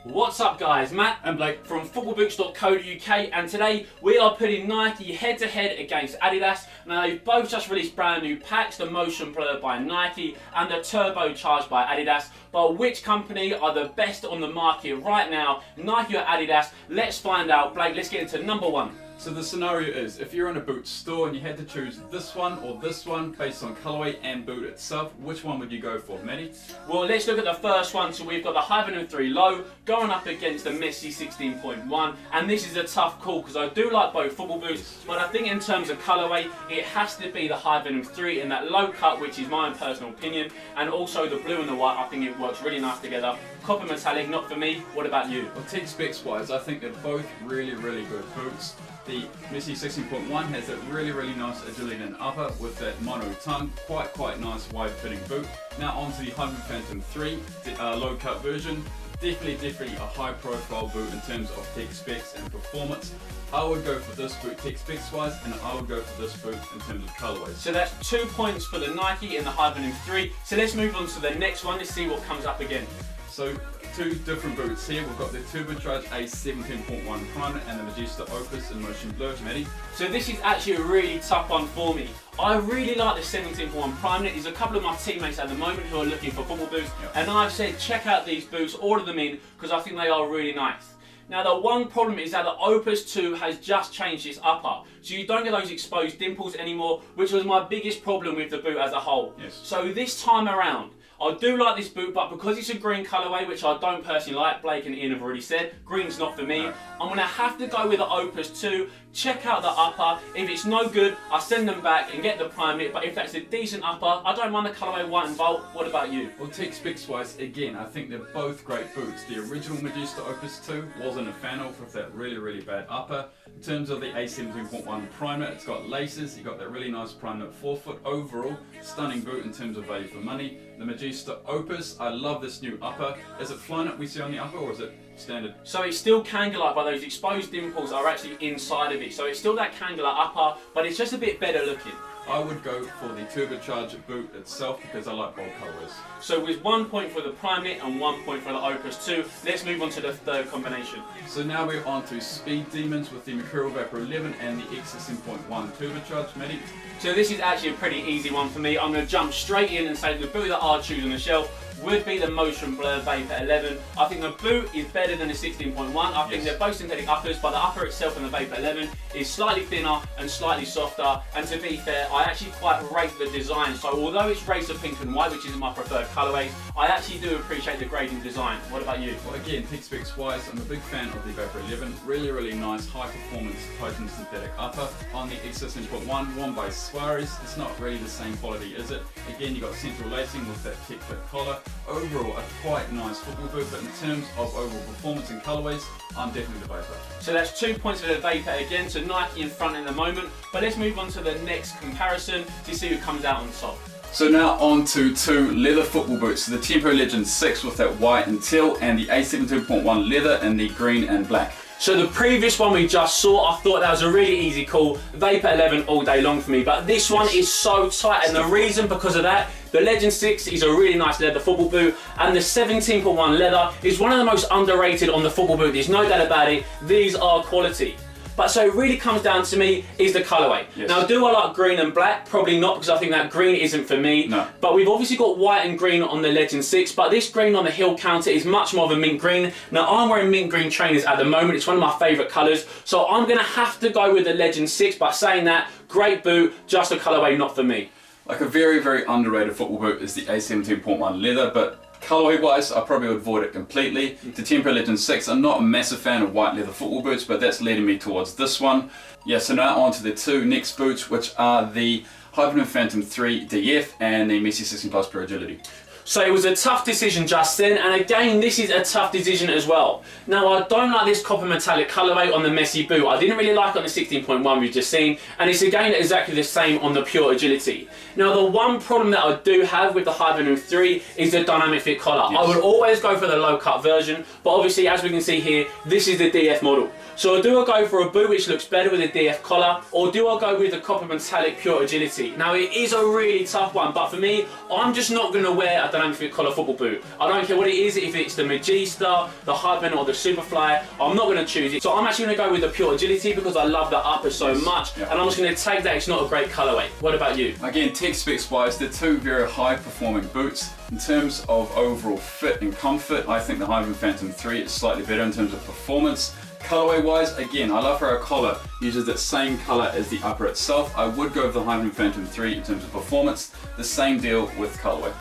What's up guys, Matt and Blake from footballboots.co.uk, and today we are putting Nike head to head against Adidas. Now they've both just released brand new packs, the Motion Blur by Nike and the Turbocharge by Adidas. But which company are the best on the market right now, Nike or Adidas? Let's find out. Blake, let's get into number one. So the scenario is, if you're in a boot store and you had to choose this one or this one based on colorway and boot itself, which one would you go for, Matty? Well, let's look at the first one. So we've got the Hypervenom 3 low going up against the Messi 16.1, and this is a tough call because I do like both football boots, but I think in terms of colorway, it has to be the Hypervenom 3 in that low cut, which is my personal opinion, and also the blue and the white. I think it works really nice together. Copper metallic, not for me. What about you? Well, tech specs wise, I think they're both really good boots. The Messi 16.1 has that really nice agility and upper with that mono tongue, quite nice wide fitting boot. Now onto the Hypervenom 3, the low cut version. Definitely a high profile boot in terms of tech specs and performance. I would go for this boot tech specs wise, and I would go for this boot in terms of colorways. So that's 2 points for the Nike and the Hypervenom 3. So let's move on to the next one. Let's see what comes up again. So two different boots here. We've got the Turbocharge A17.1 Primer and the Magista Opus in Motion Blur, Matty. So this is actually a really tough one for me. I really like the 17.1 Primer. There's a couple of my teammates at the moment who are looking for football boots, and I've said check out these boots, order them in, because I think they are really nice. Now the one problem is that the Opus 2 has just changed its upper, so you don't get those exposed dimples anymore, which was my biggest problem with the boot as a whole. Yes. So this time around, I do like this boot, but because it's a green colourway, which I don't personally like, Blake and Ian have already said, green's not for me. No. I'm going to have to go with the Opus 2, check out the upper. If it's no good, I send them back and get the prime, but if that's a decent upper, I don't mind the colourway white and Volt. What about you? Well, tech specs wise, again, I think they're both great boots. The original Magista Opus 2 wasn't a fan of with that really bad upper. In terms of the A17.1 Primer, it's got laces, you got that really nice primer at 4 foot. Overall, stunning boot in terms of value for money. The Magista Opus, I love this new upper. Is it flying up we see on the upper, or is it standard? So it's still Kangalite, but those exposed dimples are actually inside of it. So it's still that Kangalite upper, but it's just a bit better looking. I would go for the Turbocharge boot itself because I like bold colours. So with 1 point for the Primeknit and 1 point for the Opus 2, let's move on to the third combination. So now we're on to Speed Demons with the Mercurial Vapor 11 and the X16.1 Turbocharge, Matty. So this is actually a pretty easy one for me. I'm going to jump straight in and say the boot that I'd choose on the shelf would be the Motion Blur Vapor 11. I think the boot is better than the 16.1. I think they're both synthetic uppers, but the upper itself and the Vapor 11 is slightly thinner and slightly softer. And to be fair, I actually quite rate the design. So although it's razor pink and white, which isn't my preferred colourways, I actually do appreciate the grading design. What about you? Well, again, tech specs wise, I'm a big fan of the Vapor 11. Really nice high performance Titan synthetic upper. On the X16.1, worn by Suarez, it's not really the same quality, is it? Again, you got central lacing with that tech fit collar. Overall, a quite nice football boot, but in terms of overall performance and colourways, I'm definitely the Vapor. So that's 2 points for the Vapor again, so Nike in front in the moment. But let's move on to the next comparison to see who comes out on top. So now on to two leather football boots. So the Tempo Legend 6 with that white and teal, and the A17.1 leather in the green and black. So the previous one we just saw, I thought that was a really easy call. Vapor 11 all day long for me, but this one is so tight, and the reason because of that, the Legend 6 is a really nice leather football boot, and the 17.1 leather is one of the most underrated on the football boot. There's no doubt about it. These are quality. But so it really comes down to me is the colourway. Yes. Now, do I like green and black? Probably not, because I think that green isn't for me. No. But we've obviously got white and green on the Legend 6, but this green on the heel counter is much more of a mint green. Now, I'm wearing mint green trainers at the moment. It's one of my favourite colours. So I'm going to have to go with the Legend 6, but saying that, great boot, just a colourway not for me. Like a very underrated football boot is the A17.1 leather, but colourway wise, I probably would avoid it completely. The Tempo Legend 6, I'm not a massive fan of white leather football boots, but that's leading me towards this one. Yeah, so now on to the two next boots, which are the Hypervenom 3 DF and the Messi 16 Plus Pure Agility. So it was a tough decision just then, and again this is a tough decision as well. Now I don't like this copper metallic colourway on the Messi boot. I didn't really like it on the 16.1 we've just seen, and it's again exactly the same on the Pure Agility. Now the one problem that I do have with the Hypervenom 3 is the dynamic fit collar. Yes. I would always go for the low cut version, but obviously as we can see here, this is the DF model. So do I go for a boot which looks better with a DF collar, or do I go with the copper metallic Pure Agility? Now it is a really tough one, but for me, I'm just not going to wear a dynamic fit collar football boot. I don't care what it is, if it's the Magista, the Hypervenom or the Superfly, I'm not going to choose it. So I'm actually going to go with the Pure Agility because I love the upper so much, and I'm just going to take that. It's not a great colorway. What about you? Again, tech specs wise, they're two very high performing boots. In terms of overall fit and comfort, I think the Hypervenom Phantom 3 is slightly better in terms of performance. Colorway wise, again, I love how our collar uses that same color as the upper itself. I would go with the Hypervenom Phantom 3 in terms of performance. The same deal with colorway.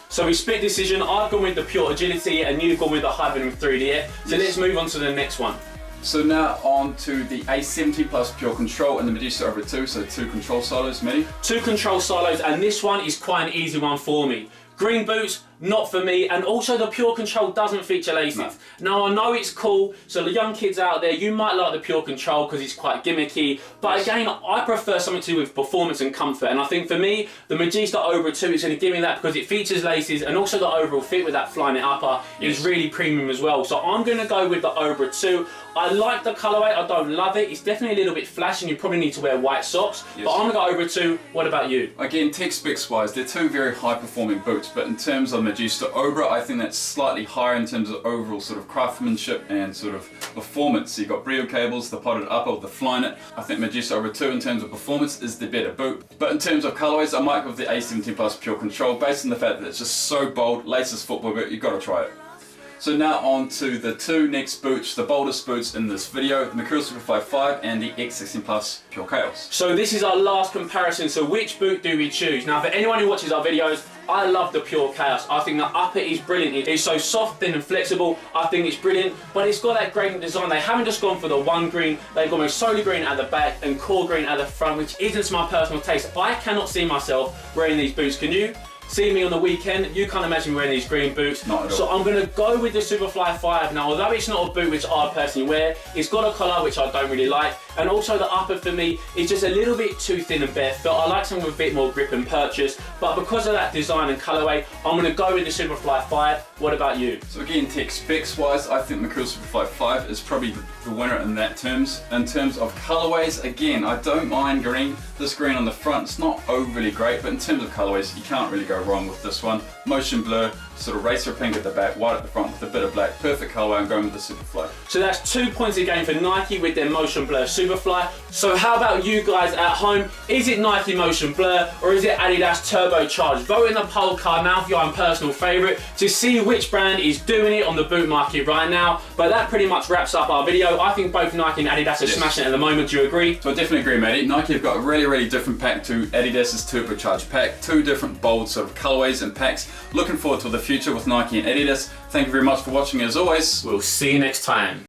So we split decision. I've gone with the Pure Agility and you've gone with the Hypervenom 3D. So let's move on to the next one. So now on to the A70 Plus Purecontrol and the Medusa Obra 2, so 2 control silos, Medi. 2 control silos, and this one is quite an easy one for me. Green boots, not for me, and also the Purecontrol doesn't feature laces. No. Now I know it's cool, so the young kids out there, you might like the Purecontrol because it's quite gimmicky, but again, I prefer something to do with performance and comfort, and I think for me, the Magista Obra 2 is going to give me that because it features laces, and also the overall fit with that flying it upper is really premium as well. So I'm going to go with the Obra 2. I like the colorway, I don't love it. It's definitely a little bit flash and you probably need to wear white socks, but I'm going to go Obra 2. What about you? Again, tech specs wise, they're two very high performing boots, but in terms of Magista Obra, I think that's slightly higher in terms of overall sort of craftsmanship and sort of performance. So you've got brio cables, the potted upper with the flying it. I think Magista Obra 2 in terms of performance is the better boot. But in terms of colorways, I might go with the A70 Plus Purecontrol based on the fact that it's just so bold, laces football boot, you've got to try it. So now on to the two next boots, the boldest boots in this video, the Mercurial Superfly 5 and the X16 Plus Purechaos. So this is our last comparison, so which boot do we choose? Now for anyone who watches our videos, I love the Purechaos. I think the upper is brilliant. It's so soft, thin and flexible. I think it's brilliant, but it's got that green design. They haven't just gone for the one green, they've gone with solely green at the back and core green at the front, which isn't to my personal taste. I cannot see myself wearing these boots, can you? See me on the weekend, you can't imagine wearing these green boots. Not at all. So I'm going to go with the Superfly 5. Now, although it's not a boot which I personally wear, it's got a collar which I don't really like. And also the upper for me is just a little bit too thin and bare foot. I like something with a bit more grip and purchase. But because of that design and colorway, I'm going to go with the Superfly 5. What about you? So again, tech specs wise, I think Mercurial Superfly 5 is probably the winner in that terms. In terms of colorways, again, I don't mind green. This green on the front, it's not overly great, but in terms of colorways, you can't really go wrong with this one. Motion blur, sort of racer pink at the back, white at the front with a bit of black. Perfect colorway, I'm going with the Superfly. So that's 2 points again for Nike with their Motion Blur Superfly. So how about you guys at home? Is it Nike Motion Blur or is it Adidas Turbocharge? Vote in the poll card now for your own personal favourite to see which brand is doing it on the boot market right now. But that pretty much wraps up our video. I think both Nike and Adidas are smashing it at the moment. Do you agree? So I definitely agree, matey. Nike have got a really different pack to Adidas's Turbocharge pack. Two different bold sort of colorways and packs. Looking forward to the future with Nike and Adidas. Thank you very much for watching as always. We'll see you next time.